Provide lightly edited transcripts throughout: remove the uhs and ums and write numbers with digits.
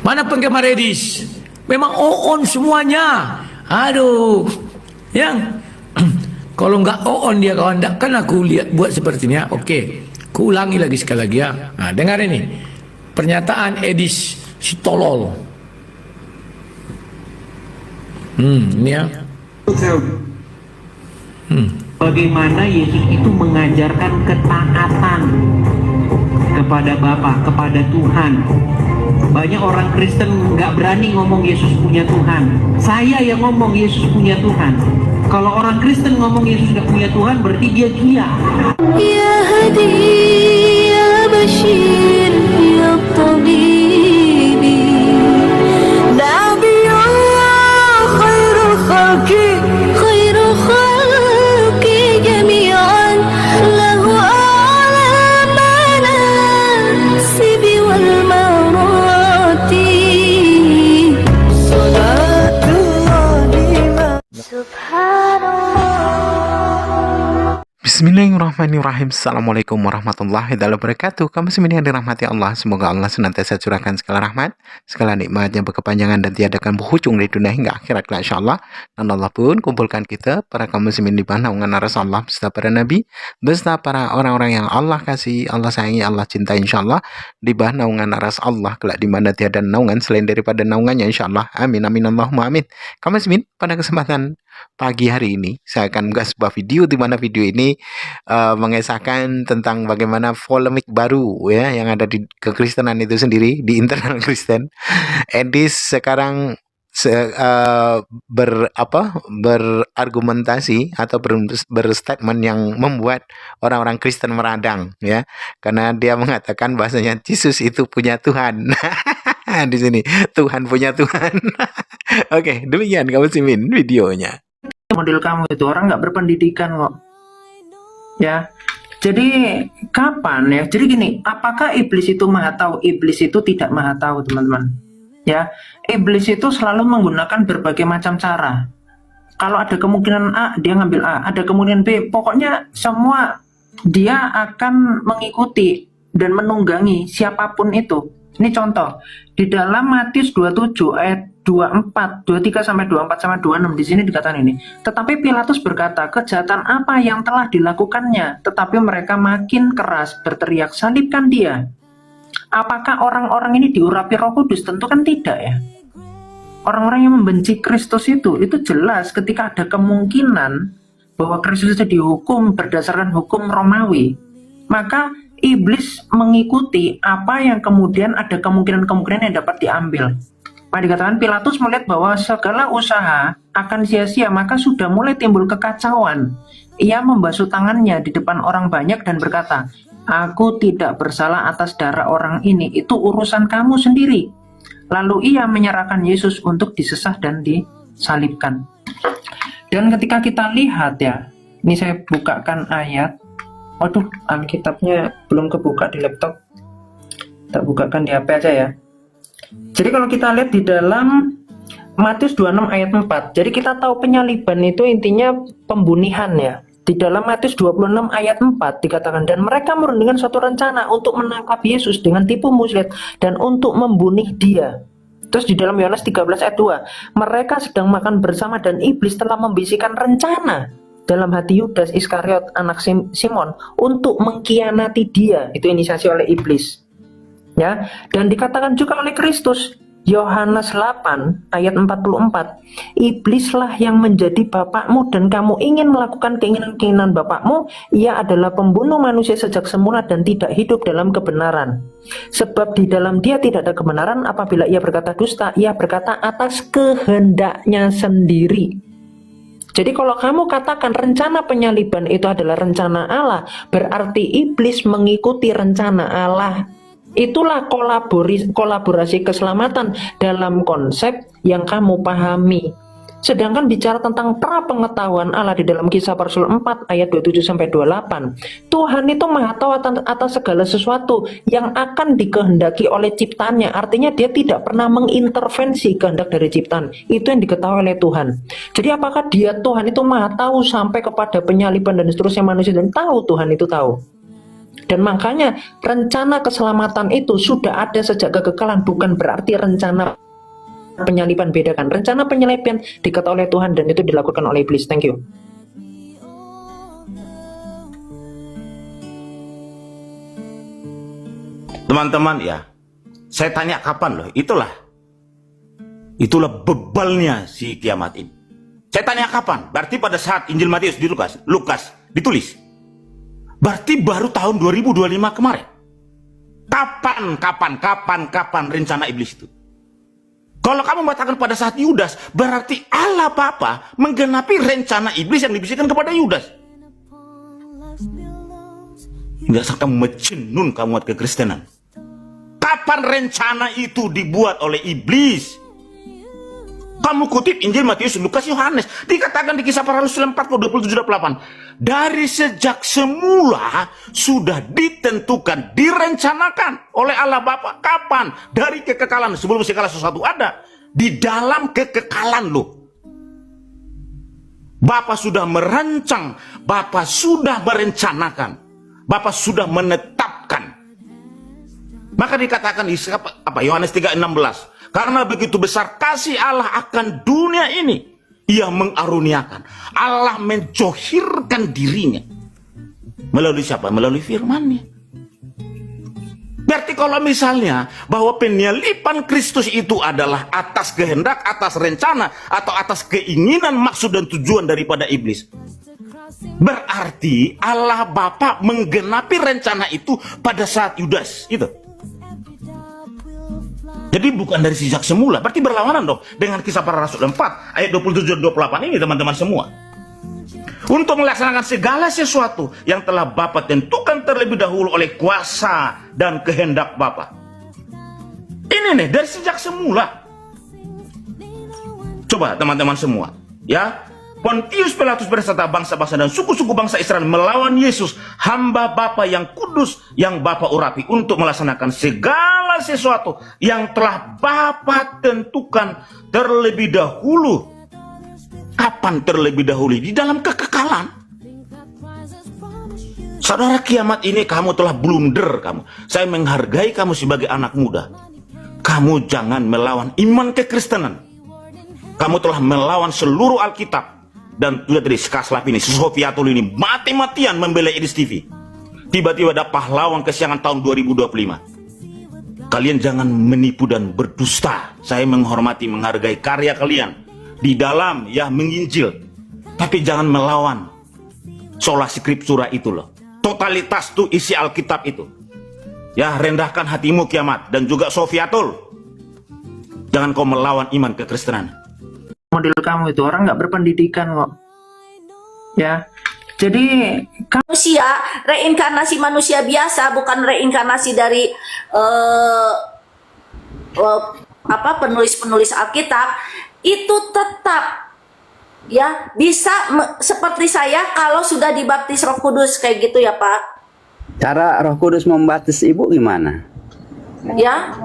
Mana penggemar Edis? Memang on semuanya. Aduh, yang kalau nggak on dia kawan, kan aku lihat buat sepertinya. Oke, ku ulangi lagi sekali lagi ya. Nah, dengar ini pernyataan Edis si tolol. Ini ya. Bagaimana Yesus itu mengajarkan ketaatan kepada Bapa, kepada Tuhan. Banyak orang Kristen nggak berani ngomong Yesus punya Tuhan. Saya yang ngomong Yesus punya Tuhan. Kalau orang Kristen ngomong Yesus nggak punya Tuhan, berarti dia gila. Ya Hadi, ya Bashir, ya Tabibi, Nabi Allah, khairul khalqi, khairul khalqi jami'an, lahu a'la manasibi wal marati, salatullahi subhanallah. Bismillahirrahmanirrahim. Assalamualaikum warahmatullahi wabarakatuh. Kamu semua yang dirahmati Allah, semoga Allah senantiasa curahkan segala rahmat, segala nikmat yang berkepanjangan dan tiadakan berhujung dari dunia hingga akhirat insyaallah. Dan Allah pun kumpulkan kita para kaum muslimin di bawah naungan Rasulullah beserta para nabi, beserta para orang-orang yang Allah kasih, Allah sayangi, Allah cintai insyaallah, di bawah naungan Rasulullah kelak di mana tiada naungan selain daripada naungannya insyaallah. Amin amin Allahumma amin. Kaum muslimin, pada kesempatan pagi hari ini saya akan mengunggah sebuah video di mana video ini mengesahkan tentang bagaimana polemik baru ya yang ada di kekristenan itu sendiri, di internal Kristen. Edis sekarang berargumentasi atau berstatement yang membuat orang-orang Kristen meradang ya, karena dia mengatakan bahasanya Yesus itu punya Tuhan. Di sini Tuhan punya Tuhan. Oke, demikian kamu simin videonya. Model kamu itu orang nggak berpendidikan kok. Ya, jadi kapan ya? Jadi gini, apakah iblis itu maha tahu? Iblis itu tidak maha tahu, teman-teman. Ya, iblis itu selalu menggunakan berbagai macam cara. Kalau ada kemungkinan A, dia ngambil A. Ada kemungkinan B. Pokoknya semua dia akan mengikuti dan menunggangi siapapun itu. Ini contoh di dalam Matius 27 ayat 24, 23 sampai 24 sampai 26 di sini dikatakan ini. Tetapi Pilatus berkata, kejahatan apa yang telah dilakukannya? Tetapi mereka makin keras berteriak, salibkan dia. Apakah orang-orang ini diurapi Roh Kudus? Tentu kan tidak ya. Orang-orang yang membenci Kristus itu jelas ketika ada kemungkinan bahwa Kristus itu dihukum berdasarkan hukum Romawi, maka iblis mengikuti apa yang kemudian ada kemungkinan-kemungkinan yang dapat diambil. Maka dikatakan Pilatus melihat bahwa segala usaha akan sia-sia, maka sudah mulai timbul kekacauan. Ia membasuh tangannya di depan orang banyak dan berkata, aku tidak bersalah atas darah orang ini, itu urusan kamu sendiri. Lalu ia menyerahkan Yesus untuk disesah dan disalibkan. Dan ketika kita lihat ya, ini saya bukakan ayat. Waduh, Alkitabnya belum kebuka di laptop. Tak bukakan di HP aja ya. Jadi kalau kita lihat di dalam Matius 26 ayat 4, jadi kita tahu penyaliban itu intinya pembunihan ya. Di dalam Matius 26 ayat 4 dikatakan, dan mereka merundingkan suatu rencana untuk menangkap Yesus dengan tipu muslihat dan untuk membunuh dia. Terus di dalam Yohanes 13 ayat 2, mereka sedang makan bersama dan iblis telah membisikkan rencana dalam hati Yudas Iskariot anak Simon untuk mengkhianati dia. Itu inisiasi oleh iblis ya. Dan dikatakan juga oleh Kristus, Yohanes 8 ayat 44, iblislah yang menjadi bapakmu dan kamu ingin melakukan keinginan-keinginan bapakmu. Ia adalah pembunuh manusia sejak semula dan tidak hidup dalam kebenaran, sebab di dalam dia tidak ada kebenaran. Apabila ia berkata dusta, ia berkata atas kehendaknya sendiri. Jadi kalau kamu katakan rencana penyaliban itu adalah rencana Allah, berarti iblis mengikuti rencana Allah. Itulah kolaborasi keselamatan dalam konsep yang kamu pahami. Sedangkan bicara tentang prapengetahuan Allah di dalam Kisah para Rasul 4 ayat 27 sampai 28, Tuhan itu maha tahu atas segala sesuatu yang akan dikehendaki oleh ciptaannya. Artinya dia tidak pernah mengintervensi kehendak dari ciptaan. Itu yang diketahui oleh Tuhan. Jadi apakah Tuhan itu maha tahu sampai kepada penyaliban dan seterusnya manusia dan tahu Tuhan itu tahu? Dan makanya rencana keselamatan itu sudah ada sejak kekekalan, bukan berarti rencana penyaliban bedakan. Rencana penyaliban dikatakan oleh Tuhan dan itu dilakukan oleh iblis. Thank you. Teman-teman ya, saya tanya kapan loh, itulah bebalnya si kiamat ini. Saya tanya kapan? Berarti pada saat Injil Matius di Lukas ditulis. Berarti baru tahun 2025 kemarin. Kapan rencana iblis itu? Kalau kamu mengatakan pada saat Yudas, berarti Allah Bapa menggenapi rencana iblis yang dibisikkan kepada Yudas. Hingga sampai mencenun kamu umat kekristenan. Kapan rencana itu dibuat oleh iblis? Kamu kutip Injil Matius, Lukas, Yohanes. Dikatakan di Kisah Para Rasul 4:27-28. Dari sejak semula sudah ditentukan, direncanakan oleh Allah Bapa. Kapan? Dari kekekalan. Sebelum segala sesuatu ada. Di dalam kekekalan loh. Bapa sudah merancang. Bapa sudah merencanakan. Bapa sudah menetapkan. Maka dikatakan di Yohanes 3:16. Karena begitu besar kasih Allah akan dunia ini, Ia mengaruniakan. Allah menjohirkan dirinya. Melalui siapa? Melalui firman-Nya. Berarti kalau misalnya bahwa penyaliban Kristus itu adalah atas kehendak, atas rencana, atau atas keinginan, maksud dan tujuan daripada iblis, berarti Allah Bapa menggenapi rencana itu pada saat Yudas itu. Jadi bukan dari sejak semula, berarti berlawanan dong dengan Kisah Para Rasul 4 ayat 27-28 ini teman-teman semua. Untuk melaksanakan segala sesuatu yang telah Bapa tentukan terlebih dahulu oleh kuasa dan kehendak Bapa. Ini nih dari sejak semula. Coba teman-teman semua, ya. Pontius Pilatus beserta bangsa-bangsa dan suku-suku bangsa Israel melawan Yesus, hamba Bapa yang kudus, yang Bapa urapi, untuk melaksanakan segala sesuatu yang telah Bapa tentukan terlebih dahulu. Kapan terlebih dahulu? Di dalam kekekalan. Saudara, kiamat ini kamu telah blunder kamu. Saya menghargai kamu sebagai anak muda. Kamu jangan melawan iman kekristenan. Kamu telah melawan seluruh Alkitab. Dan juga tadi Skaslap ini, Sofiatul ini mati-matian membela Idris TV. Tiba-tiba ada pahlawan kesiangan tahun 2025. Kalian jangan menipu dan berdusta. Saya menghormati, menghargai karya kalian di dalam ya menginjil. Tapi jangan melawan sola scriptura itu loh. Totalitas tuh isi Alkitab itu. Ya, rendahkan hatimu kiamat. Dan juga Sofiatul, jangan kau melawan iman kekristenan. Model kamu itu orang nggak berpendidikan kok. Ya. Jadi manusia, reinkarnasi manusia biasa, bukan reinkarnasi dari penulis-penulis Alkitab, itu tetap ya bisa seperti saya kalau sudah dibaptis Roh Kudus kayak gitu ya Pak. Cara Roh Kudus membaptis Ibu gimana? Ya.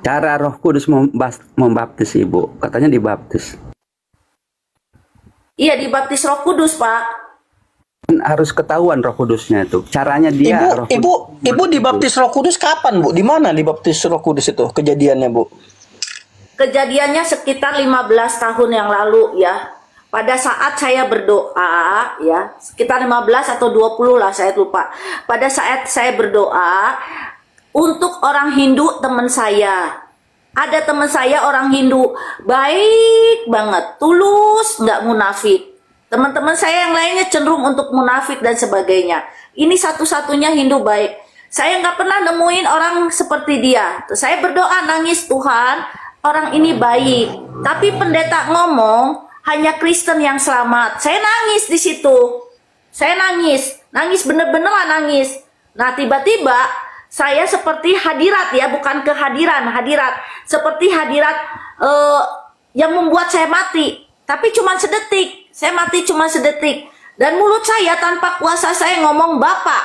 Cara Roh Kudus membaptis Ibu, katanya dibaptis. Iya, dibaptis Roh Kudus, Pak. Harus ketahuan Roh Kudusnya itu. Caranya dia. Ibu dibaptis Roh Kudus kapan, Bu? Di mana dibaptis Roh Kudus itu? Kejadiannya, Bu? Kejadiannya sekitar 15 tahun yang lalu ya. Pada saat saya berdoa ya, sekitar 15 atau 20 lah, saya lupa. Pada saat saya berdoa untuk orang Hindu teman saya. Ada teman saya orang Hindu, baik banget, tulus, nggak munafik. Teman-teman saya yang lainnya cenderung untuk munafik dan sebagainya. Ini satu-satunya Hindu baik. Saya nggak pernah nemuin orang seperti dia. Saya berdoa nangis, Tuhan, orang ini baik. Tapi pendeta ngomong hanya Kristen yang selamat. Saya nangis di situ. Saya nangis bener-bener lah nangis. Nah tiba-tiba saya seperti hadirat ya, bukan kehadiran, hadirat. Seperti hadirat yang membuat saya mati. Tapi cuma sedetik. Saya mati cuma sedetik. Dan mulut saya tanpa kuasa saya ngomong Bapak.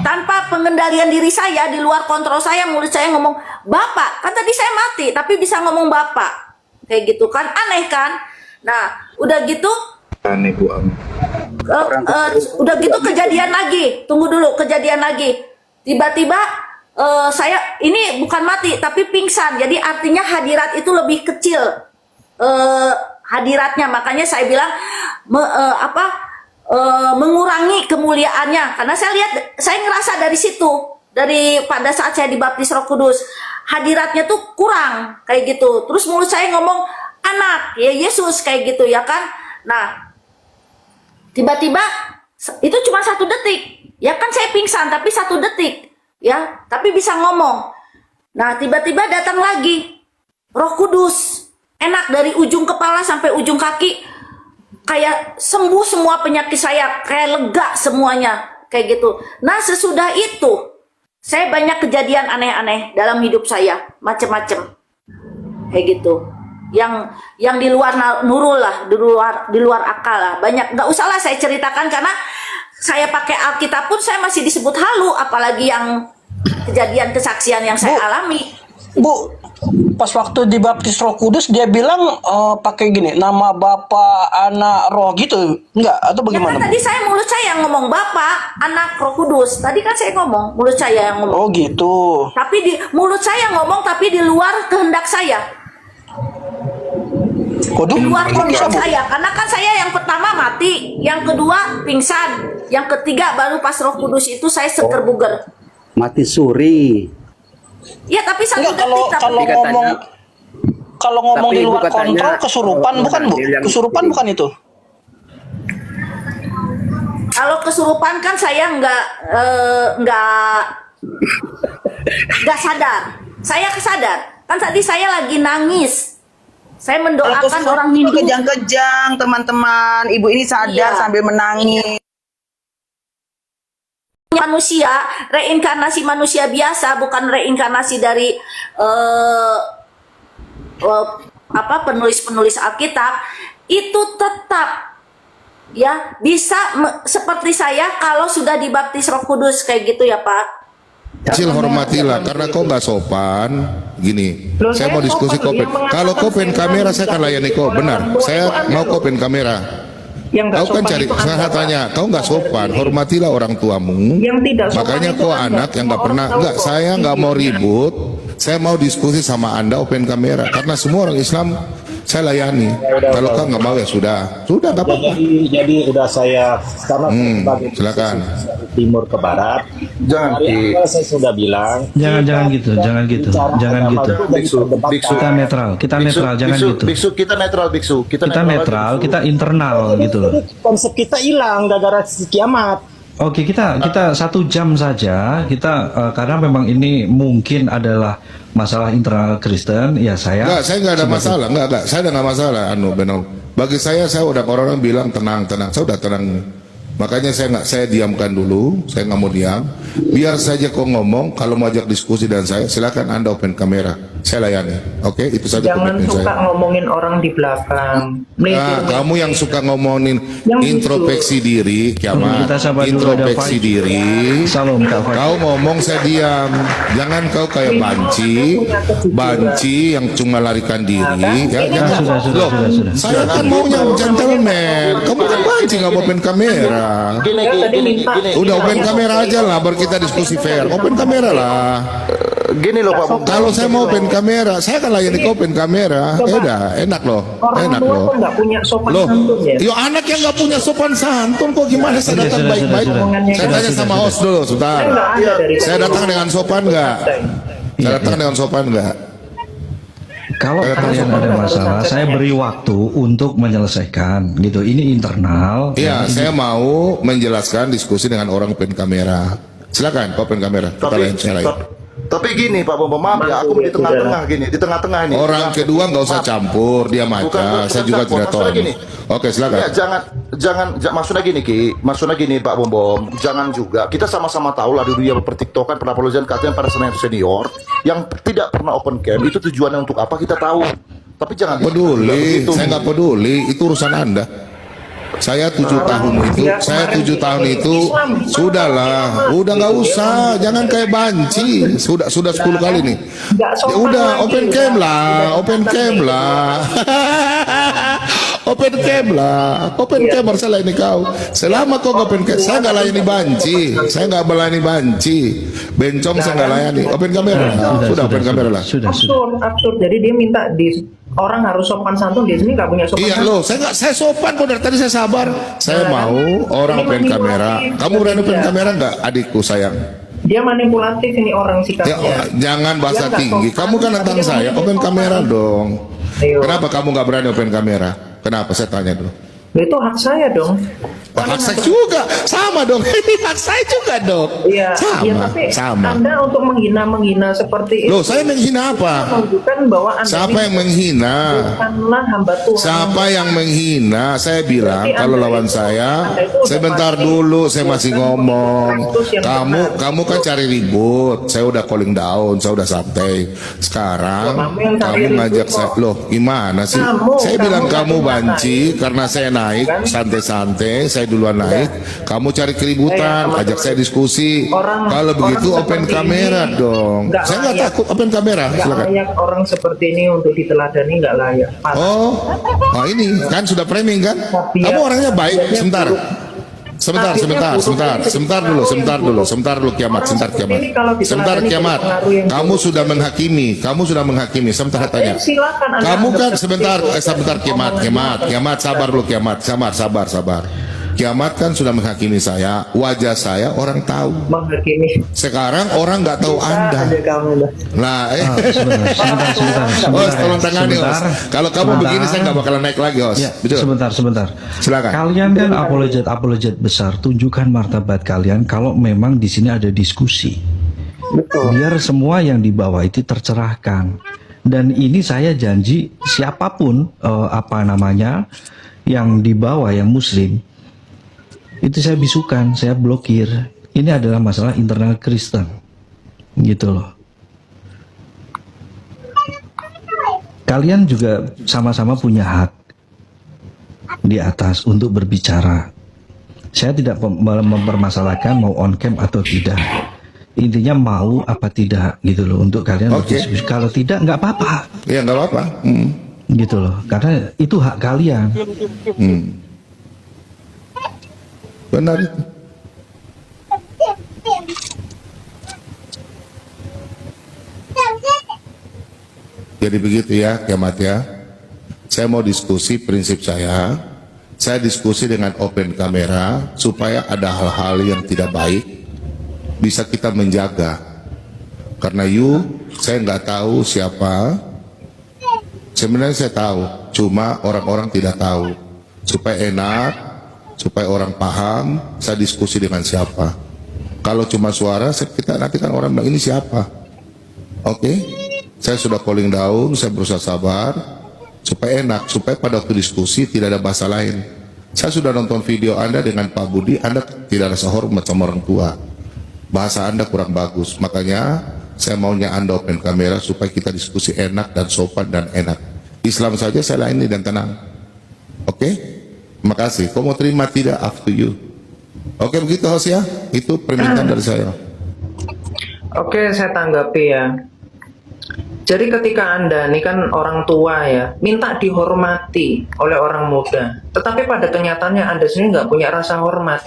Tanpa pengendalian diri saya, di luar kontrol saya, mulut saya ngomong Bapak. Kan tadi saya mati, tapi bisa ngomong Bapak. Kayak gitu kan, aneh kan? Nah, udah gitu. Aneh Bu Am. Udah gitu kejadian lagi, tunggu dulu, kejadian lagi. Tiba-tiba saya ini bukan mati tapi pingsan, jadi artinya hadirat itu lebih kecil hadiratnya, makanya saya bilang mengurangi kemuliaannya, karena saya ngerasa dari situ, dari pada saat saya dibaptis Roh Kudus hadiratnya tuh kurang kayak gitu. Terus mulut saya ngomong anak ya Yesus kayak gitu ya kan. Nah tiba-tiba itu cuma 1 detik ya kan, saya pingsan tapi 1 detik ya, tapi bisa ngomong. Nah tiba-tiba datang lagi Roh Kudus, enak dari ujung kepala sampai ujung kaki, kayak sembuh semua penyakit saya, kayak lega semuanya kayak gitu. Nah sesudah itu saya banyak kejadian aneh-aneh dalam hidup saya, macem-macem kayak gitu, yang di luar nurul lah, di luar akal lah, banyak. Nggak usah lah saya ceritakan, karena saya pakai Alkitab pun saya masih disebut halu, apalagi yang kejadian kesaksian yang saya alami. Bu, pas waktu dibaptis Roh Kudus dia bilang pakai gini, nama Bapa, Anak, Roh gitu, enggak? Atau Ya bagaimana? kan tadi mulut saya yang ngomong Bapa, Anak, Roh Kudus. Tadi kan saya ngomong, mulut saya yang ngomong. Oh gitu. Tapi mulut saya ngomong tapi di luar kehendak saya. Waduh, Di luar kok bisa, kehendak Bu? saya. Karena kan saya yang pertama mati, yang kedua pingsan, yang ketiga baru pas Roh Kudus itu saya seger buger. Mati suri. Ya tapi 1 Enggak, detik. kalau katanya- ngomong Tapi di Ibu luar katanya- kontrol kesurupan bukan, Bu? Kesurupan bukan itu? Kalau kesurupan kan saya nggak sadar. Saya kesadar. Kan tadi saya lagi nangis. Saya mendoakan orang Hindu. Kejang-kejang teman-teman, ibu ini sadar Iya. sambil menangis. Manusia, reinkarnasi manusia biasa, bukan reinkarnasi dari penulis-penulis Alkitab, itu tetap ya bisa seperti saya kalau sudah dibaptis Roh Kudus kayak gitu ya Pak. Kecil hormatilah, karena kau nggak sopan. Gini, Loh, saya saya mau diskusi sopan, kopen. yang mengatakan Kalau kopen saya kamera nggak saya akan bisa layani kau, orang benar. membuat Saya itu Anda. mau kopen kamera. Yang nggak Kau kan sopan cari, itu saya Anda, tanya, Pak. kau nggak sopan, hormatilah orang tuamu. Yang tidak sopan Makanya itu kau Anda. anak yang nggak Semua pernah, orang tahu nggak, kok. saya nggak mau ribut. Saya mau diskusi sama Anda open kamera, karena semua orang Islam saya layani. Kalau kau nggak mau ya sudah nggak apa-apa. Jadi udah saya karena sebagai silakan. dari timur ke barat. Jangan Dari awal saya sudah bilang. Jangan gitu, jangan gitu, jangan gitu. Kita netral, jangan gitu. Biksu kita netral, biksu. Kita netral, kita internal gitu loh. Konsep kita hilang gara-gara kiamat. Oke, kita 1 jam saja. Kita karena memang ini mungkin adalah masalah internal Kristen. Ya saya. Enggak, saya nggak ada masalah. Enggak. Saya nggak masalah. Bagi saya udah orang bilang tenang. Saya udah tenang. Makanya saya diamkan dulu. Saya nggak mau diam. Biar saja kau ngomong. Kalau mau ajak diskusi dan saya, silakan Anda open kamera. Saya layani. Oke, itu saja Jangan komitmen suka saya. ngomongin orang di belakang. Nah, kamu yang suka ngomongin introspeksi diri, kiamat. Kita sabar dulu, ada Introspeksi Pak. diri. Salam Kak Fai. Kau ngomong saya diam. Jangan kau kayak banci yang cuma larikan diri. Ya, jangan. Sudah. Saya kan maunya gentleman. Kamu kan banci nggak mau open kamera. Gini. Udah open kamera aja lah, baru kita diskusi fair. Open kamera lah. Gini loh Pak. Kalau saya mau open kamera, saya akan layani kau open kamera. Enak loh. Orang tua kok nggak punya sopan Loh, santun ya? yo anak yang nggak punya sopan santun kok gimana saya datang Sudah. baik-baik? Saya tanya sama host dulu, sebentar. Saya nggak ada dari Saya datang dengan sopan nggak? Saya datang dengan sopan nggak? Kalau kalian ada masalah, saya beri waktu untuk menyelesaikan gitu. Ini internal. Iya, saya mau menjelaskan diskusi dengan orang open kamera. Silakan, open kamera. Kita layan, saya layan. Tapi gini Pak Bobo, maaf ya, aku di tengah-tengah gini, di tengah-tengah ini. Orang kedua nggak usah campur, diam aja. Saya juga tidak tahu. Oke, silakan. Ya, jangan maksudnya gini maksudnya gini Pak Bom, jangan juga kita sama-sama tahu lah di dunia pertiktokan pernah peluang katanya para senior yang tidak pernah open cam itu tujuannya untuk apa kita tahu. Tapi jangan Peduli, saya nggak peduli, itu urusan Anda. Saya 7 tahun itu sudahlah, udah nggak usah, jangan kayak banci, sudah 10 kali nih. Ya udah open cam lah, open cam lah, open cam masalah ini kau. Selama kau nggak open cam, saya nggak layani banci, saya nggak melayani banci, bencong saya nggak layani. Open kamera, sudah open kamera lah. Absurd. Jadi dia minta orang harus sopan santun, di sini nggak punya sopan. Iya loh, saya sopan kok dari tadi saya sabar. Saya mau orang open kamera. Kamu berani open kamera nggak, adikku sayang? Dia manipulatif ini orang sikapnya. Jangan bahasa tinggi. Kamu kan nantang saya, open kamera dong. Kenapa kamu nggak berani open kamera? Kenapa, saya tanya dulu. Itu hak saya dong. Hak saya juga, sama dong. Ini hak saya juga dong. Iya, tapi Anda untuk menghina seperti itu. Loh, saya menghina apa? Menunjukkan bahwa Anda siapa yang menghina? Bukanlah hamba Tuhan. Siapa yang menghina? Saya bilang kalau lawan saya, sebentar dulu, saya masih ngomong. Kamu kan cari ribut. Saya udah calling down, saya udah santai. Sekarang kamu ngajak saya. Loh, gimana sih? Saya bilang kamu banci karena saya naik santai-santai. Saya duluan naik, kamu cari keributan, ajak saya diskusi. Kalau begitu open kamera dong. Saya nggak takut open kamera. Nggak layak orang seperti ini untuk diteladani, nggak layak. Oh, ini kan sudah framing kan? Kamu orangnya baik. Sebentar dulu kiamat. Kamu sudah menghakimi. Sebentar tanya. Kamu kan sebentar kiamat. Sabar dulu kiamat. Sabar. Kiamat kan sudah menghakimi saya, wajah saya orang tahu. Menghakimi. Sekarang orang nggak tahu Anda. Nah, sebentar. Tolong tangani, Os. Kalau kamu begini saya nggak bakalan naik lagi, Os. Ya, sebentar. Silakan. Kalian kan apologet besar, tunjukkan martabat kalian kalau memang di sini ada diskusi. Betul. Biar semua yang di bawah itu tercerahkan. Dan ini saya janji siapapun yang di bawah yang muslim itu saya bisukan, saya blokir. Ini adalah masalah internal Kristen, gitu loh. Kalian juga sama-sama punya hak di atas untuk berbicara. Saya tidak mempermasalahkan mau on cam atau tidak. Intinya mau apa tidak, gitu loh, untuk kalian berdiskusi. Kalau tidak, nggak apa-apa. Iya, nggak apa-apa. Gitu loh, karena itu hak kalian. Benar itu. Jadi begitu ya kiamat ya. Saya mau diskusi prinsip saya. Saya diskusi dengan open kamera supaya ada hal-hal yang tidak baik bisa kita menjaga. Karena saya nggak tahu siapa. Sebenarnya saya tahu, cuma orang-orang tidak tahu. Supaya enak, supaya orang paham, saya diskusi dengan siapa. Kalau cuma suara, kita nanti kan orang bilang ini siapa. Oke? Saya sudah calling down, saya berusaha sabar, supaya enak, supaya pada waktu diskusi tidak ada bahasa lain. Saya sudah nonton video Anda dengan Pak Budi, Anda tidak rasa hormat sama orang tua. Bahasa Anda kurang bagus, makanya saya maunya Anda open kamera supaya kita diskusi enak dan sopan dan enak. Islam saja saya layani dan tenang. Oke? Terima kasih. Kau mau terima tidak, up to you. Oke, begitu host ya. Itu permintaan dari saya. Oke, saya tanggapi ya. Jadi ketika Anda ini kan orang tua ya, minta dihormati oleh orang muda, tetapi pada kenyataannya Anda sendiri nggak punya rasa hormat.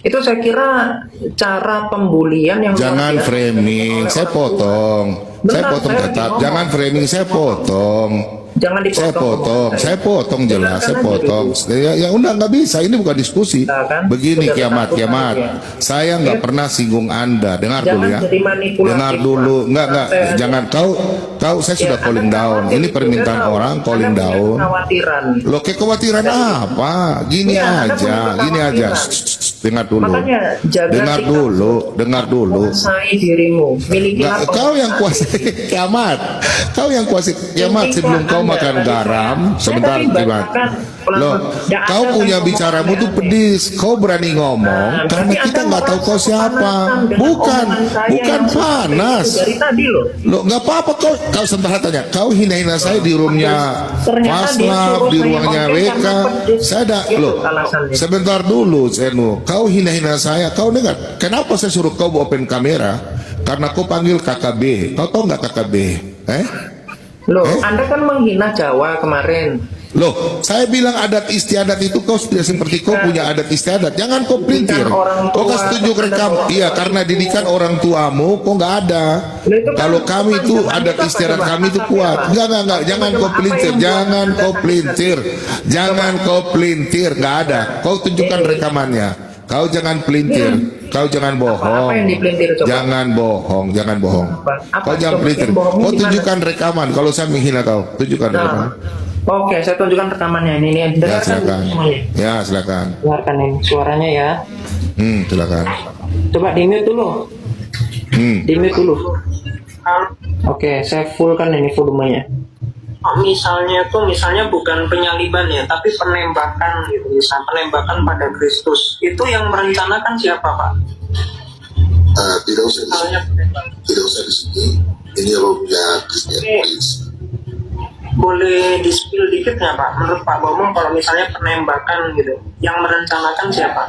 Itu saya kira cara pembulian yang jangan framing, saya potong. Saya potong tetap. Jangan framing, saya potong. Jangan dipotong. Saya potong jelas, saya potong. Ya udah nggak bisa, ini bukan diskusi. Begini kiamat. Saya nggak pernah singgung Anda. Dengar dulu ya. Dengar dulu. Enggak. Jangan kau saya sudah calling down. Ini permintaan orang calling down. Loh, kekhawatiran apa? Gini aja. Dengar dulu. Dengar dulu. Kuasai dirimu. Milikilah. Kau yang kuasai kiamat. Kau yang kuasai kiamat sebelum kau makan garam. Sebentar kiamat. Loh, kau punya bicaramu tuh pedis. Kau berani ngomong karena kita nggak tahu kau siapa. Bukan panas. Loh, nggak apa-apa kau sebentar tanya. Kau hina-hina saya di roomnya Maslab, di ruangnya WK. Saya ada. Loh, sebentar dulu Zenu. Kau hina-hina saya. Kau dengar? Kenapa saya suruh kau open kamera? Karena kau panggil KKB. Kau tahu nggak KKB? Loh, Anda kan menghina Jawa kemarin. Loh, saya bilang adat istiadat itu kau tidak seperti kau punya adat istiadat. Jangan kau pelintir. Kau kasih tunjuk rekam. Iya, karena didikan orang tuamu, kau nggak ada. Kalau kami itu adat istiadat kami itu kuat. Enggak. Jangan kau pelintir. Jangan kau pelintir. Jangan kau pelintir. Nggak ada. Kau tunjukkan rekamannya. Kau jangan pelintir. Kau jangan bohong. Apa yang dipelintir, coba? Jangan bohong. Jangan bohong. Kau jangan pelintir. Kau tunjukkan rekaman. Kalau saya menghina kau, tunjukkan rekaman. Oke, saya tunjukkan rekamannya. Ini Ya dengarkan silakan. semuanya. Ya silakan. Dengarkan ini suaranya ya. Silakan. Coba di mute dulu. Di mute dulu. Oke, saya fullkan ini volumenya. Misalnya bukan penyaliban ya, tapi penembakan gitu. Misal penembakan pada Kristus. Itu yang merencanakan siapa, Pak? Tidak usah di sini. Ini rohnya Christian Prince. Boleh di-spill dikit nggak, Pak? Menurut Pak Bomong, kalau misalnya penembakan gitu, yang merencanakan siapa?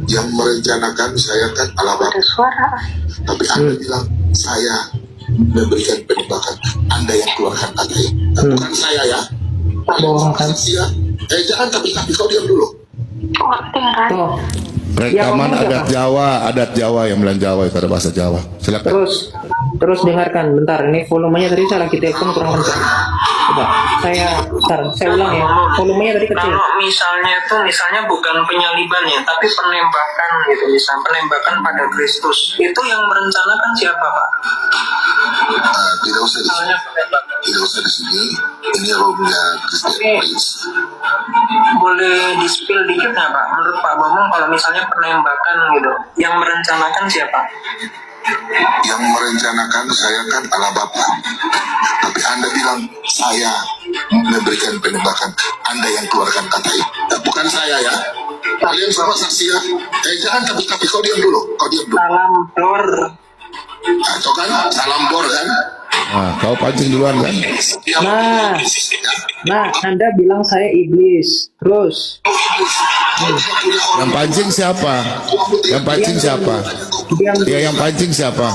Yang merencanakan saya kan Allah Bapa. Tapi Anda bilang saya memberikan penembakan. Anda yang keluarkan kata itu. Bukan saya ya. Pak Bomong kan? Jangan tapi kau diam dulu. Tuh. Rekaman adat Jawa yang bilang Jawa itu ada bahasa Jawa. Silakan. Terus dengarkan, bentar. Ini volumenya tadi saya lagi telepon kurang kencang. Coba, saya ulang ya. Volumenya tadi kecil. Kalau misalnya bukan penyaliban ya, tapi penembakan gitu. Misal penembakan pada Kristus. Itu yang merencanakan siapa, Pak? Tidak usah di sini. Tidak usah di sini. Ini rohnya Christian Prince. Boleh di-spill dikit nggak, Pak? Menurut Pak Bomong, kalau misalnya penembakan gitu, yang merencanakan siapa? Yang merencanakan saya kan Allah Bapa. Tapi Anda bilang saya memberikan penembakan. Anda yang keluarkan kata itu. Bukan saya ya. Kalian sama saksi ya. Jangan tapi kau diam dulu. Kau diam dulu. Salam bor. Itu kan salam bor kan. Nah, kau pancing duluan kan? Nah, Anda bilang saya iblis. Terus. Yang pancing siapa? Yang pancing siapa? Ya, yang pancing siapa?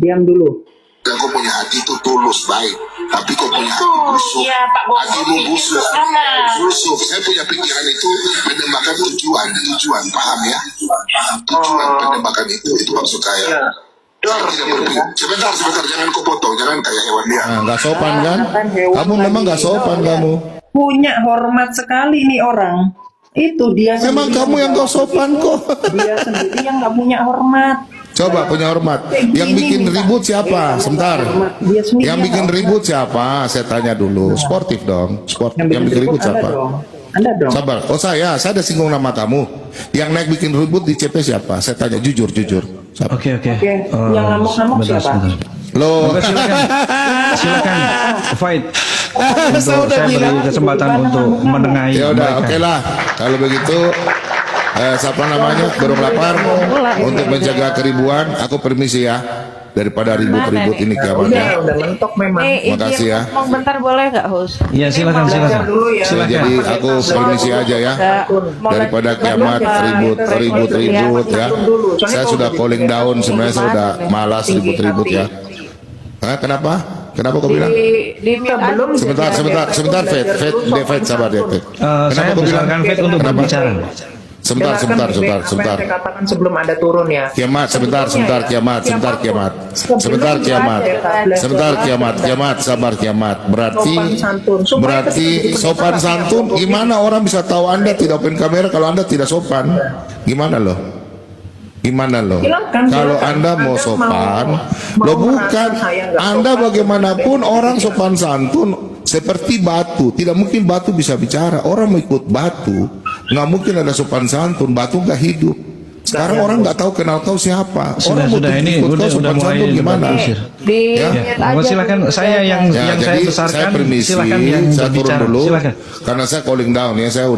Diam dulu. Kau punya hati itu tulus baik, tapi kau punya hati busuk. Hatimu busuk. Busuk. Saya punya pikiran itu penembakan tujuan, paham ya? Tujuan penembakan itu maksud saya. Saya tidak berpikir. Sebentar, jangan kau potong, jangan kayak hewan dia. Nah, nggak sopan kan? Kamu memang nggak sopan kamu. Punya hormat sekali nih orang. Itu dia. Memang kamu yang nggak sopan kok. Dia sendiri yang nggak punya hormat. Coba punya hormat. Yang bikin ribut siapa? Sebentar. Yang bikin ribut siapa? Saya tanya dulu. Sportif dong. Yang bikin ribut siapa? Anda dong. Sabar. Oh saya ada singgung nama kamu. Yang naik bikin ribut di CP siapa? Saya tanya jujur. Oke. Yang ngamuk-ngamuk siapa? Loh. Silakan fight. Saya beri kesempatan untuk menengahi. Ya udah, oke lah. Kalau begitu siapa namanya? Burung lapar untuk menjaga keribuan. Aku permisi ya. Daripada ribut-ribut ini kiamatnya. Udah mentok memang. Makasih ya. Ngomong bentar boleh nggak, Hus? Ya silakan. Jadi aku permisi aja ya. Daripada kiamat ribut ya. Saya sudah calling down, sebenarnya saya sudah malas ribut-ribut ya. Kenapa kau bilang? Sebentar, Fed, sabar ya, Fed. Saya persilakan Fed untuk berbicara. Sebentar. Saya katakan sebelum ada turun ya. Kiamat, sebentar, kiamat. Sabar kiamat. Berarti sopan santun. Gimana orang bisa tahu Anda tidak open kamera kalau Anda tidak sopan? Gimana loh? Kalau Anda mau sopan, bukan. Anda bagaimanapun orang sopan santun seperti batu. Tidak mungkin batu bisa bicara. Orang mau ikut batu, nggak mungkin ada sopan santun. Batu nggak hidup. Sekarang orang nggak tahu kenal kau siapa. Orang Sudah ini ikut kau sopan santun gimana? Silakan. Saya yang saya besarkan. Saya permisi. Silakan yang Saya turun berbicara. dulu. Silakan. Karena saya calling down ya. Saya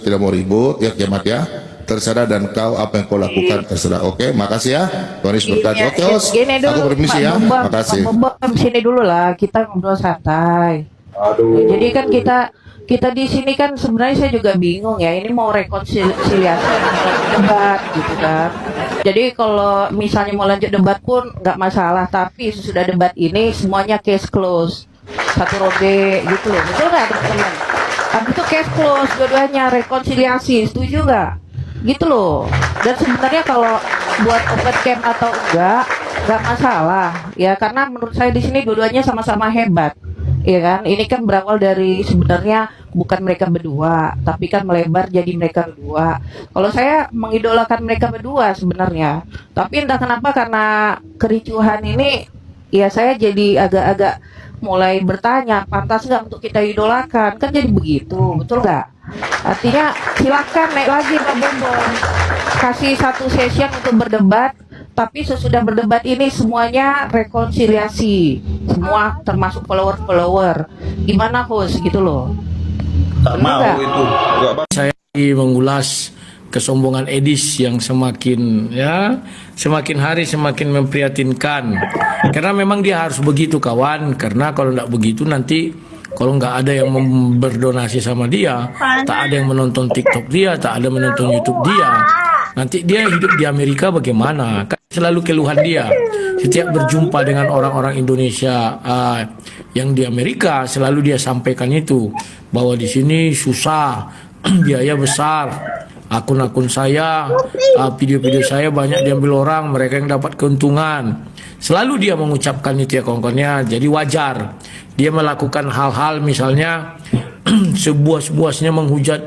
tidak mau ribut ya kiamat ya. Terserah dan kau apa yang kau lakukan terserah. Oke, makasih ya. Tuhan Yesus berkati. Oke, Os. Aku permisi ya. Makasih. Sini dulu lah, kita ngobrol santai. Aduh. Jadi kan kita di sini kan sebenarnya saya juga bingung ya, ini mau rekonsiliasi atau debat gitu kan. Jadi kalau misalnya mau lanjut debat pun nggak masalah, tapi sesudah debat ini semuanya case close, satu ronde gitu loh, betul nggak teman-teman? Habis itu case close, dua-duanya rekonsiliasi, setuju nggak? Gitu loh. Dan sebenarnya kalau buat open camp atau nggak masalah ya, karena menurut saya di sini dua-duanya sama-sama hebat. Iya kan, ini kan berawal dari sebenarnya bukan mereka berdua, tapi kan melebar jadi mereka berdua. Kalau saya mengidolakan mereka berdua sebenarnya, tapi entah kenapa karena kericuhan ini, ya saya jadi agak-agak mulai bertanya, pantas nggak untuk kita idolakan? Kan jadi begitu, betul nggak? Artinya silakan naik lagi Pak Bombom, kasih satu session untuk berdebat. Tapi sesudah berdebat ini semuanya rekonsiliasi, semua termasuk follower. Gimana host gitu loh? Tak mau itu. Saya mengulas kesombongan Edis yang semakin hari semakin memprihatinkan. Karena memang dia harus begitu kawan. Karena kalau tidak begitu nanti kalau nggak ada yang berdonasi sama dia, tak ada yang menonton TikTok dia, tak ada menonton YouTube dia. Nanti dia hidup di Amerika bagaimana? Kan selalu keluhan dia. Setiap berjumpa dengan orang-orang Indonesia yang di Amerika, selalu dia sampaikan itu. Bahwa di sini susah, biaya besar. Akun-akun saya, video-video saya banyak diambil orang, mereka yang dapat keuntungan. Selalu dia mengucapkan itu ya kawan-kawannya. Jadi wajar. Dia melakukan hal-hal misalnya sebuah-sebuahnya menghujat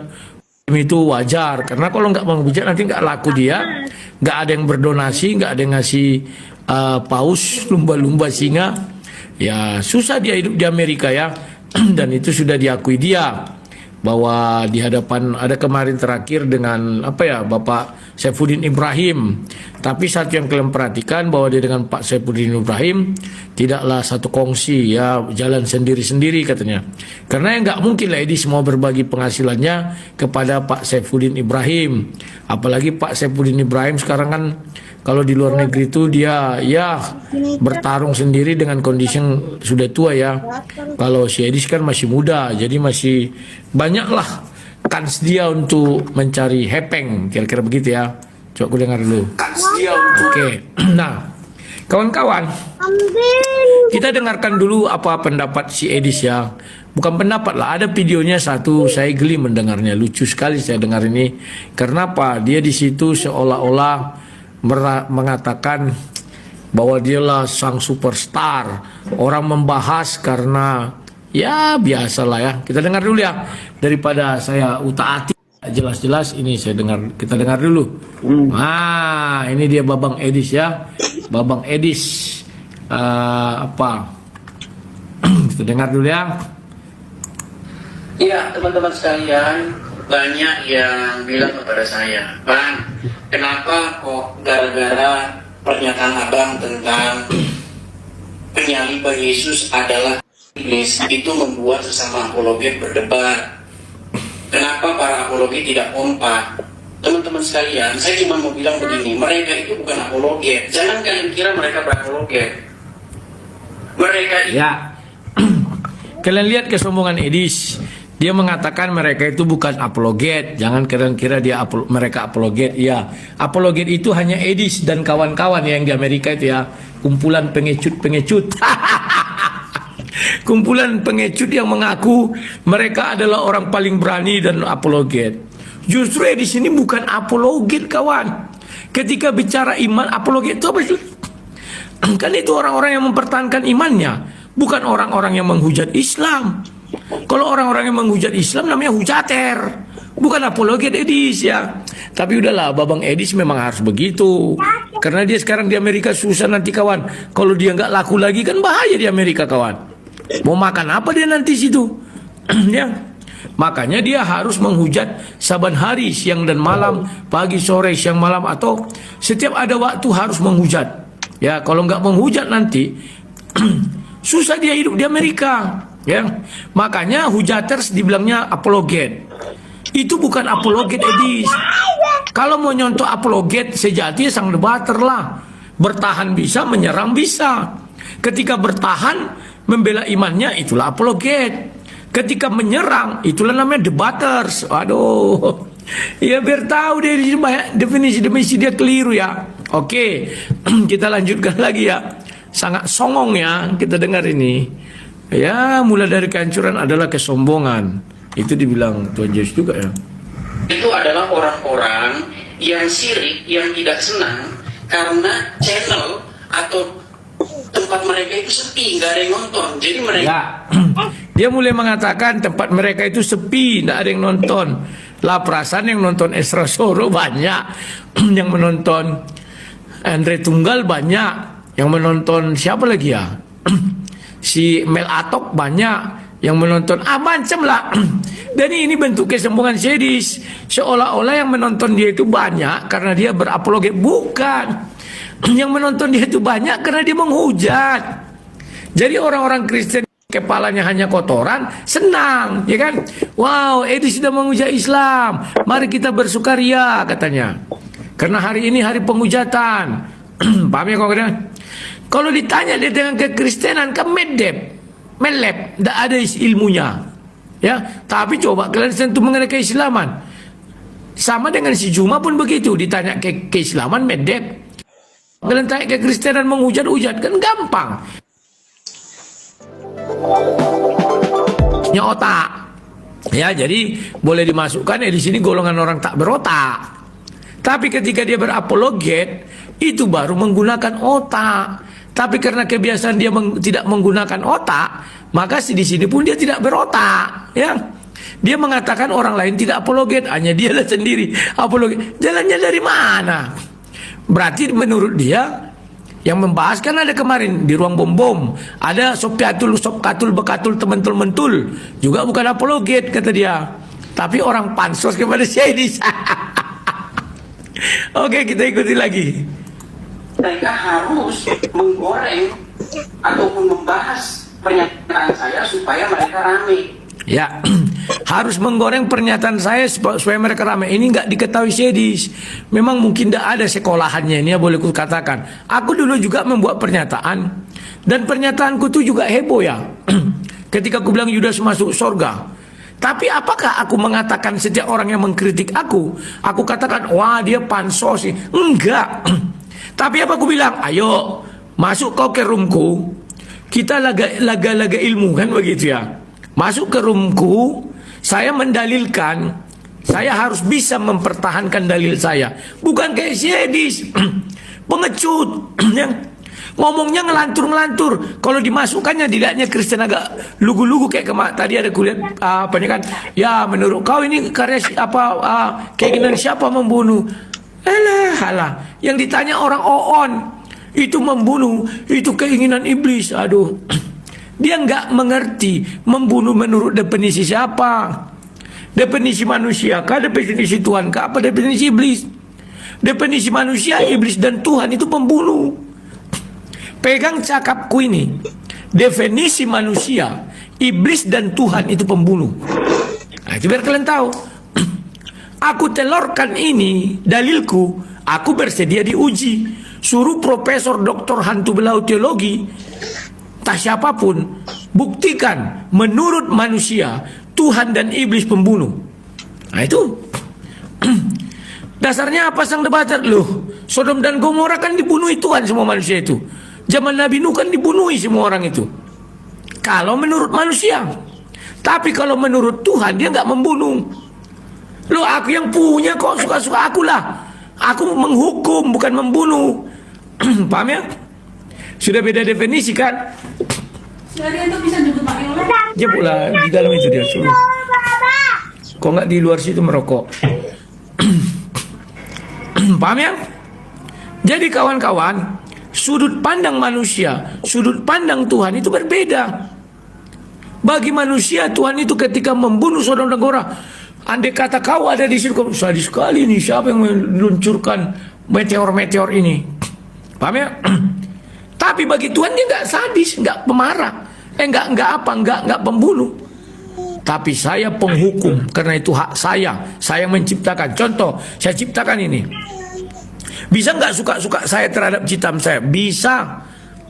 itu wajar, karena kalau nggak menghujat nanti nggak laku dia, nggak ada yang berdonasi, nggak ada yang ngasih paus, lumba-lumba, singa, ya susah dia hidup di Amerika ya. Dan itu sudah diakui dia bahwa di hadapan ada kemarin terakhir dengan Bapak Saifuddin Ibrahim. Tapi satu yang kalian perhatikan bahwa dia dengan Pak Saifuddin Ibrahim tidaklah satu kongsi ya, jalan sendiri-sendiri katanya. Karena yang nggak mungkin lah Edis mau berbagi penghasilannya kepada Pak Saifuddin Ibrahim. Apalagi Pak Saifuddin Ibrahim sekarang kan kalau di luar negeri itu dia ya bertarung sendiri dengan kondisi yang sudah tua ya. Kalau si Edis kan masih muda, jadi masih banyaklah kans dia untuk mencari hepeng, kira-kira begitu ya. Coba aku dengar dulu. Oke. Nah, kawan-kawan, kita dengarkan dulu apa pendapat si Edis ya. Bukan pendapat lah, ada videonya satu, saya geli mendengarnya, lucu sekali saya dengar ini. Karena apa? Dia di situ seolah-olah mengatakan bahwa dialah sang superstar. Orang membahas karena ya biasalah ya. Kita dengar dulu ya, daripada saya utak-atik jelas-jelas ini kita dengar dulu. Nah, ini dia Babang Edis ya. Babang Edis kita dengar dulu ya. Iya, teman-teman sekalian, banyak yang bilang kepada saya, Bang, kenapa kok gara-gara pernyataan Abang tentang penyaliban Yesus adalah iblis itu membuat sesama apologet berdebat? Kenapa para apologet tidak kompak? Teman-teman sekalian, saya cuma mau bilang begini, mereka itu bukan apologet. Jangan kalian kira mereka berapologet. Mereka itu... Ya, kalian lihat kesombongan Edis. Dia mengatakan mereka itu bukan apologet. Jangan kalian kira mereka apologet. Ya, apologet itu hanya Edis dan kawan-kawan yang di Amerika itu ya. Kumpulan pengecut-pengecut. Kumpulan pengecut yang mengaku mereka adalah orang paling berani dan apologet. Justru di sini bukan apologet kawan. Ketika bicara iman, apologet itu apa sih? Kan itu orang-orang yang mempertahankan imannya, bukan orang-orang yang menghujat Islam. Kalau orang-orang yang menghujat Islam namanya hujater, bukan apologet Edis ya. Tapi udahlah, Babang Edis memang harus begitu. Karena dia sekarang di Amerika susah nanti kawan. Kalau dia nggak laku lagi kan bahaya di Amerika kawan. Mau makan apa dia nanti situ? Ya. Makanya dia harus menghujat saban hari, siang dan malam, pagi, sore, siang, malam, atau setiap ada waktu harus menghujat. Ya, kalau nggak menghujat nanti susah dia hidup di Amerika. Ya, makanya hujaters dibilangnya apologet. Itu bukan apologet Edis. Kalau mau nyontoh apologet sejati sang debater lah. Bertahan bisa, menyerang bisa. Ketika bertahan membela imannya itulah apologet. Ketika menyerang, itulah namanya debaters. Aduh, ya biar tahu dia di sini banyak definisi dia keliru ya. Oke, kita lanjutkan lagi ya. Sangat songong ya kita dengar ini. Ya, mulai dari kehancuran adalah kesombongan. Itu dibilang Tuhan Yesus juga ya. Itu adalah orang-orang yang sirik, yang tidak senang karena channel atau tempat mereka itu sepi, nggak ada yang nonton. Jadi mereka Ya. Dia mulai mengatakan tempat mereka itu sepi, tidak ada yang nonton. Lah perasaan yang nonton Esra Soro banyak, yang menonton Andre Tunggal banyak, yang menonton siapa lagi ya? Si Mel Atok banyak, yang menonton macam lah. Dan ini bentuk kesombongan sadis, seolah-olah yang menonton dia itu banyak karena dia berapologet. Bukan, yang menonton dia itu banyak karena dia menghujat. Jadi orang-orang Kristen kepalanya hanya kotoran, senang, ya kan? Wow, Edi sudah menghujat Islam, mari kita bersukaria katanya. Karena hari ini hari penghujatan. Paham ya kok? Kalau ditanya dia dengan kekristenan, kan melep, tidak ada ilmunya. Ya, tapi coba kalian sentuh mengenai keislaman. Sama dengan si Juma pun begitu, ditanya keislaman medep. Kalian tanya kekristenan menghujat-hujat, kan gampang. Nya otak. Ya, jadi boleh dimasukkan di sini golongan orang tak berotak. Tapi ketika dia berapologet, itu baru menggunakan otak. Tapi karena kebiasaan dia tidak menggunakan otak, maka di sini pun dia tidak berotak. Ya, dia mengatakan orang lain tidak apologet, hanya dia sendiri apologet. Jalannya dari mana? Berarti menurut dia yang membahas kan ada kemarin di ruang bom-bom, ada sopkatul bekatul tementul-mentul, juga bukan apologet kata dia, tapi orang pansos kepada Syedis. Oke, kita ikuti lagi. mereka harus menggoreng ataupun membahas pernyataan saya supaya mereka rame. Ya, harus menggoreng pernyataan saya supaya mereka ramai. Ini nggak diketahui Syedis. Memang mungkin tidak ada sekolahannya ini ya, boleh kukatakan. Aku dulu juga membuat pernyataan, dan pernyataanku itu juga heboh ya. Ketika aku bilang Yudas masuk surga. Tapi apakah aku mengatakan setiap orang yang mengkritik aku katakan wah dia pansos sih? Enggak. Tapi apa aku bilang? Ayo masuk kau ke roomku, kita laga ilmu kan begitu ya. Masuk ke roomku, saya mendalilkan, saya harus bisa mempertahankan dalil saya. Bukan kayak Syedis, pengecut, yang ngomongnya ngelantur-ngelantur. Kalau dimasukkannya dilihatnya Kristen agak lugu-lugu kayak tadi ada kulihat apa kan? Ya menurut kau ini karya keinginan siapa membunuh? Alah. Yang ditanya orang Oon itu membunuh, itu keinginan iblis. Aduh. Dia nggak mengerti membunuh menurut definisi siapa? Definisi manusia kah? Definisi Tuhan kah? Apa definisi iblis? Definisi manusia, iblis dan Tuhan itu pembunuh. Pegang cakapku ini. Definisi manusia, iblis dan Tuhan itu pembunuh. Nah, itu biar kalian tahu. Aku telurkan ini dalilku. Aku bersedia diuji. Suruh profesor doktor hantu belau teologi, tak siapapun, buktikan menurut manusia Tuhan dan iblis pembunuh. Nah itu dasarnya apa sang debater? Loh, Sodom dan Gomora kan dibunuhi Tuhan semua manusia itu. Zaman Nabi Nuh kan dibunuhi semua orang itu. Kalau menurut manusia. Tapi kalau menurut Tuhan dia nggak membunuh. Loh, aku yang punya kok, suka-suka akulah. Aku menghukum bukan membunuh. Paham ya? Sudah beda definisi kan? Jemputlah di dalam itu dia suruh. Kok nggak di luar situ merokok? Paham ya? Jadi kawan-kawan, sudut pandang manusia, sudut pandang Tuhan itu berbeda. Bagi manusia Tuhan itu ketika membunuh Sodom dan Gomora, andai kata kau ada di situ, sadis sekali nih, siapa yang meluncurkan meteor-meteor ini? Paham ya? Tapi bagi Tuhan dia nggak sadis, nggak pemarah, nggak pembunuh. Tapi saya penghukum karena itu hak saya menciptakan. Contoh, saya ciptakan ini. Bisa nggak suka-suka saya terhadap ciptaan saya? Bisa.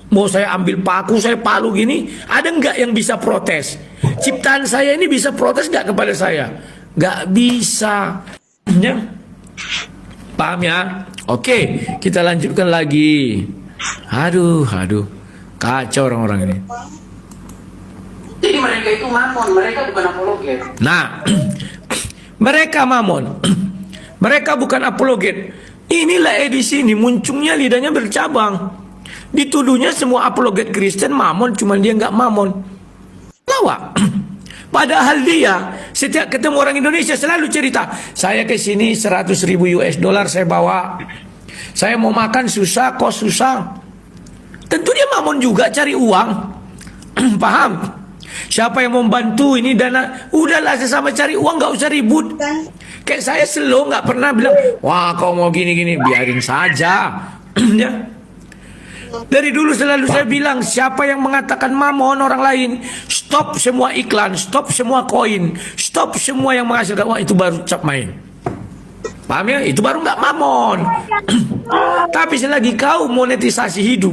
Mau saya ambil paku, saya palu gini, ada nggak yang bisa protes? Ciptaan saya ini bisa protes nggak kepada saya? Nggak bisa. Ya. Paham ya? Oke, kita lanjutkan lagi. Aduh, kacau orang-orang ini. Jadi mereka itu mamon, mereka bukan apologet. Nah, mereka mamon, mereka bukan apologet. Inilah edisi ini, muncungnya lidahnya bercabang. Dituduhnya semua apologet Kristen mamon, cuman dia nggak mamon. Lawak. Padahal dia setiap ketemu orang Indonesia selalu cerita, saya ke sini 100.000 US dollar saya bawa. Saya mau makan susah, kos susah. Tentu dia mamon juga cari uang. Paham? Siapa yang membantu ini dana? Udahlah sesama cari uang, nggak usah ribut. Kayak saya slow, nggak pernah bilang, wah kau mau gini-gini, biarin saja. Ya. Dari dulu selalu saya bilang, siapa yang mengatakan mamon orang lain, stop semua iklan, stop semua koin, stop semua yang menghasilkan uang, itu baru cap main. Paham ya? Itu baru nggak mamon. Tapi selagi kau monetisasi hidup,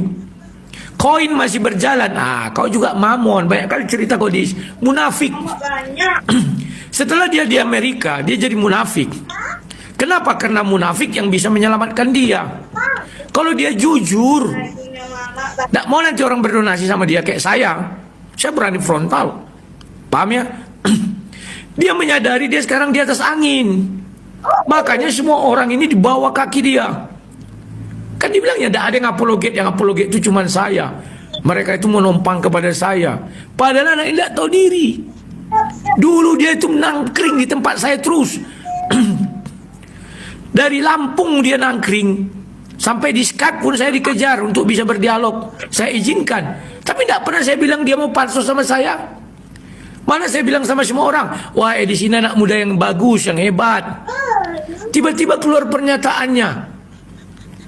koin masih berjalan, kau juga mamon. Banyak kali cerita kau di munafik. Setelah dia di Amerika, dia jadi munafik. Kenapa? Karena munafik yang bisa menyelamatkan dia. Kalau dia jujur, tidak mau nanti orang berdonasi sama dia kayak saya berani frontal. Paham ya? Dia menyadari dia sekarang di atas angin. Makanya semua orang ini di bawah kaki dia. Kan dibilangnya tidak ada yang apologet itu cuma saya. Mereka itu menumpang kepada saya. Padahal anak ini tidak tahu diri. Dulu dia itu nangkring di tempat saya terus. Dari Lampung dia nangkring. Sampai di Skype pun saya dikejar untuk bisa berdialog. Saya izinkan. Tapi tidak pernah saya bilang dia mau pansos sama saya. Mana saya bilang sama semua orang, wah di sini anak muda yang bagus, yang hebat. Tiba-tiba keluar pernyataannya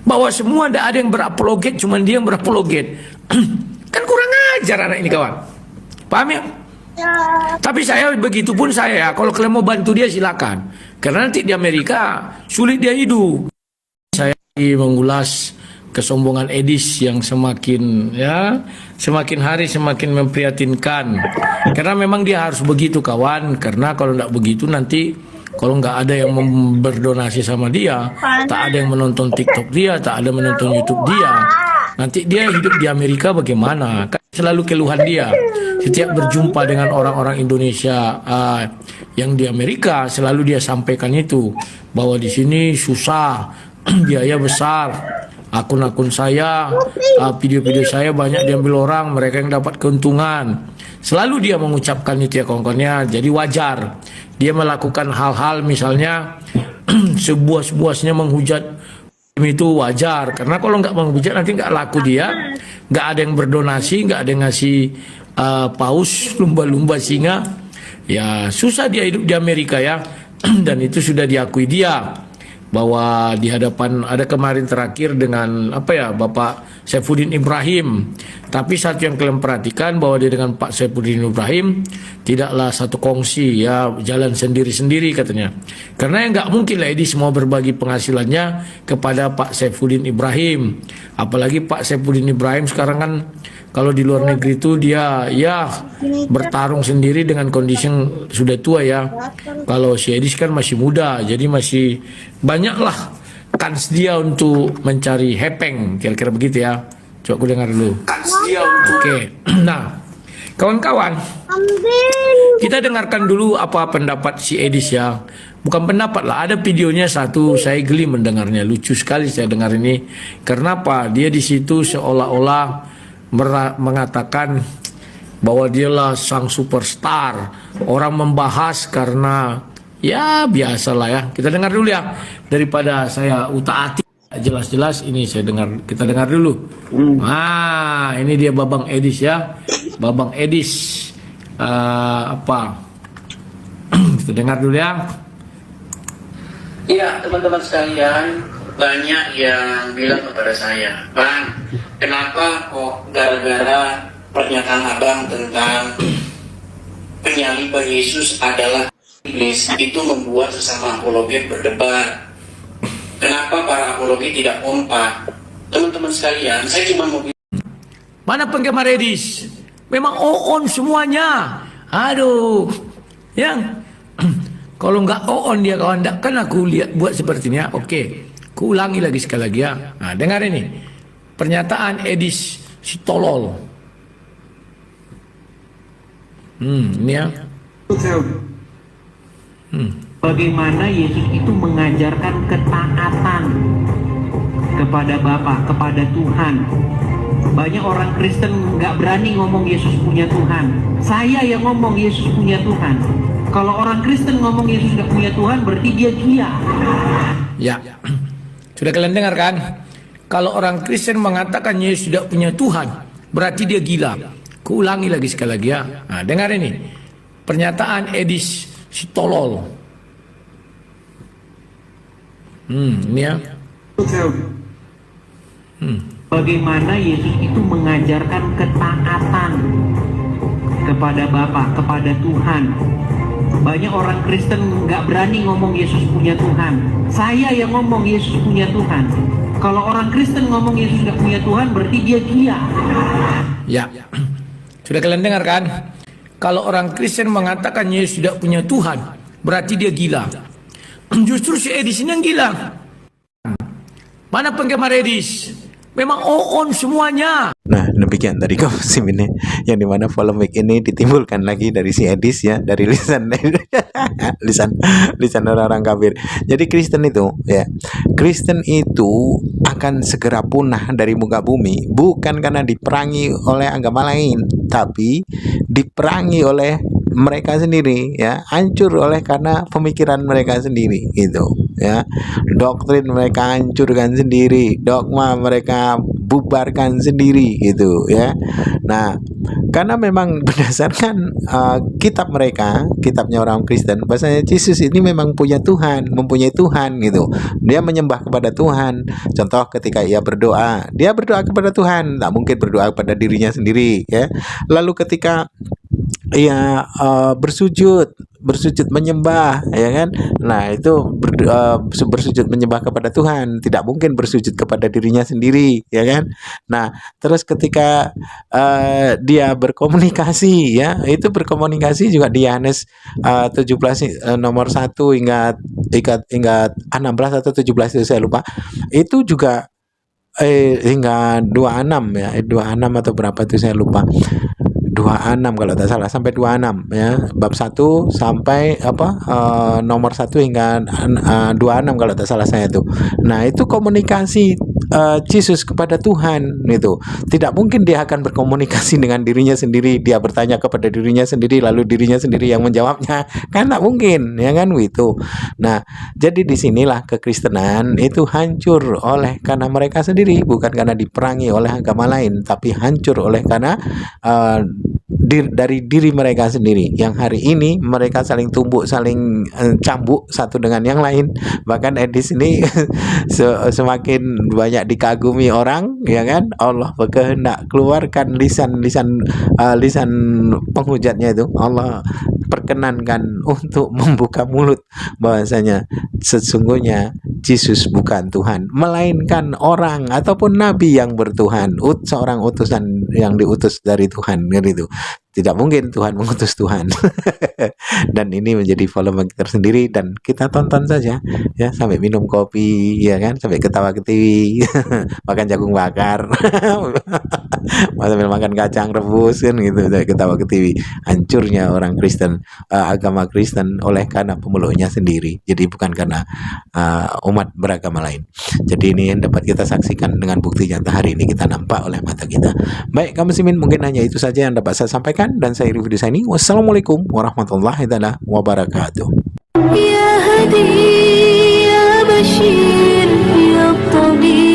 bahwa semua tidak ada yang berapologet, cuma dia yang berapologet. Kan kurang ajar anak ini kawan. Paham ya? Tapi saya begitu pun saya, kalau kalian mau bantu dia silakan. Karena nanti di Amerika sulit dia hidup. Saya mengulas kesombongan Edis yang semakin hari semakin memprihatinkan. Karena memang dia harus begitu kawan. Karena kalau tidak begitu nanti kalau nggak ada yang berdonasi sama dia, tak ada yang menonton TikTok dia, tak ada menonton YouTube dia, nanti dia hidup di Amerika bagaimana? Kan selalu keluhan dia. Setiap berjumpa dengan orang-orang Indonesia yang di Amerika, selalu dia sampaikan itu bahwa di sini susah, biaya besar, akun-akun saya, video-video saya banyak diambil orang, mereka yang dapat keuntungan. Selalu dia mengucapkan itu ya kawan-kawannya. Jadi wajar dia melakukan hal-hal misalnya sebuah-sebuahnya menghujat itu wajar. Karena kalau nggak menghujat nanti nggak laku dia, nggak ada yang berdonasi, nggak ada yang ngasih paus, lumba-lumba, singa. Ya susah dia hidup di Amerika ya. Dan itu sudah diakui dia. Bahwa di hadapan ada kemarin terakhir dengan Bapak Saifuddin Ibrahim. Tapi satu yang kalian perhatikan bahwa dia dengan Pak Saifuddin Ibrahim tidaklah satu kongsi ya, jalan sendiri-sendiri katanya. Karena yang nggak mungkin lah Edi semua berbagi penghasilannya kepada Pak Saifuddin Ibrahim. Apalagi Pak Saifuddin Ibrahim sekarang kan kalau di luar negeri itu dia ya bertarung sendiri dengan kondisi yang sudah tua ya. Kalau si Edis kan masih muda, jadi masih banyaklah kans dia untuk mencari hepeng, kira-kira begitu ya. Coba aku dengar dulu. Oke. Nah, kawan-kawan, kita dengarkan dulu apa pendapat si Edis ya. Bukan pendapat lah, ada videonya satu, saya geli mendengarnya, lucu sekali saya dengar ini. Karena apa? Dia di situ seolah-olah mengatakan bahwa dialah sang superstar. Orang membahas karena ya biasalah ya. Kita dengar dulu ya, daripada saya utak-atik jelas-jelas ini kita dengar dulu. Nah, ini dia Babang Edis ya. Babang Edis kita dengar dulu ya. Iya, teman-teman sekalian, banyak yang bilang kepada saya, Bang, kenapa kok gara-gara pernyataan Abang tentang penyalib Yesus adalah iblis itu membuat sesama apologet berdebat? Kenapa para apologet tidak kompak? Teman-teman sekalian, saya cuma mau Mana penggemar Edis? Memang on semuanya. Aduh. Yang kalau nggak on dia kawan, kan aku lihat buat sepertinya. Oke. Ku ulangi lagi sekali lagi ya. Nah, dengar ini. Pernyataan Edis si tolol. Ini ya. Bagaimana Yesus itu mengajarkan ketaatan kepada Bapa, kepada Tuhan. Banyak orang Kristen nggak berani ngomong Yesus punya Tuhan. Saya yang ngomong Yesus punya Tuhan. Kalau orang Kristen ngomong Yesus nggak punya Tuhan, berarti dia gila. Ya, sudah kalian dengar kan? Kalau orang Kristen mengatakan Yesus tidak punya Tuhan, berarti dia gila. Ku ulangi lagi sekali lagi ya. Nah, dengar ini. Pernyataan Edis si tolol. Ini ya. Bagaimana Yesus itu mengajarkan ketaatan kepada Bapa, kepada Tuhan. Banyak orang Kristen nggak berani ngomong Yesus punya Tuhan. Saya yang ngomong Yesus punya Tuhan. Kalau orang Kristen ngomong Yesus nggak punya Tuhan, berarti dia gila. Ya, sudah kalian dengar kan? Kalau orang Kristen mengatakan Yesus tidak punya Tuhan, berarti dia gila. Justru si Edis ini yang gila. Mana penggemar Edis? Memang on semuanya. Nah, demikian tadi kaum muslimin yang dimana polemik ini ditimbulkan lagi dari si Edis ya, dari lisan orang-orang kafir. Jadi Kristen itu ya, Kristen itu akan segera punah dari muka bumi, bukan karena diperangi oleh agama lain, tapi diperangi oleh mereka sendiri ya, hancur oleh karena pemikiran mereka sendiri gitu ya. Doktrin mereka hancurkan sendiri, dogma mereka bubarkan sendiri gitu ya. Nah, karena memang berdasarkan kitab mereka, kitabnya orang Kristen, bahasanya Yesus ini memang punya Tuhan, mempunyai Tuhan gitu. Dia menyembah kepada Tuhan. Contoh ketika ia berdoa, dia berdoa kepada Tuhan, tak mungkin berdoa kepada dirinya sendiri ya. Lalu ketika ia bersujud menyembah ya kan, nah itu bersujud menyembah kepada Tuhan, tidak mungkin bersujud kepada dirinya sendiri ya kan. Nah terus ketika dia berkomunikasi ya, itu berkomunikasi juga di Yohanes 17 nomor 1 hingga 16 atau 17 itu saya lupa, itu juga hingga 26 ya, 26 atau berapa itu saya lupa, 26 kalau tak salah, sampai 26 ya, bab 1 sampai nomor 1 hingga 26 kalau tak salah saya itu. Nah itu komunikasi Yesus kepada Tuhan itu. Tidak mungkin dia akan berkomunikasi dengan dirinya sendiri, dia bertanya kepada dirinya sendiri lalu dirinya sendiri yang menjawabnya, kan tak mungkin ya kan gitu. Nah jadi disinilah kekristenan itu hancur oleh karena mereka sendiri, bukan karena diperangi oleh agama lain, tapi hancur oleh karena dari diri mereka sendiri, yang hari ini mereka saling tumbuk, saling cambuk satu dengan yang lain. Bahkan Edis ini semakin banyak dikagumi orang ya kan, Allah berkehendak keluarkan lisan penghujatnya itu, Allah perkenankan untuk membuka mulut bahwasanya sesungguhnya Yesus bukan Tuhan, melainkan orang ataupun nabi yang bertuhan, seorang utusan yang diutus dari Tuhan gitu. Tidak mungkin Tuhan mengutus Tuhan. Dan ini menjadi polemik tersendiri, dan kita tonton saja ya, sampai minum kopi ya kan, sampai ketawa ketiwi makan jagung bakar sambil makan kacang rebus kan gitu, ketawa ketiwi. Hancurnya orang Kristen, agama Kristen oleh karena pemeluknya sendiri, jadi bukan karena umat beragama lain. Jadi ini yang dapat kita saksikan dengan bukti nyata hari ini kita nampak oleh mata kita. Baik kaum muslimin, mungkin hanya itu saja yang dapat saya sampaikan, dan saya review di sini. Wassalamualaikum warahmatullahi wabarakatuh. Ya Hadi, Ya Bashir, Ya Tabib.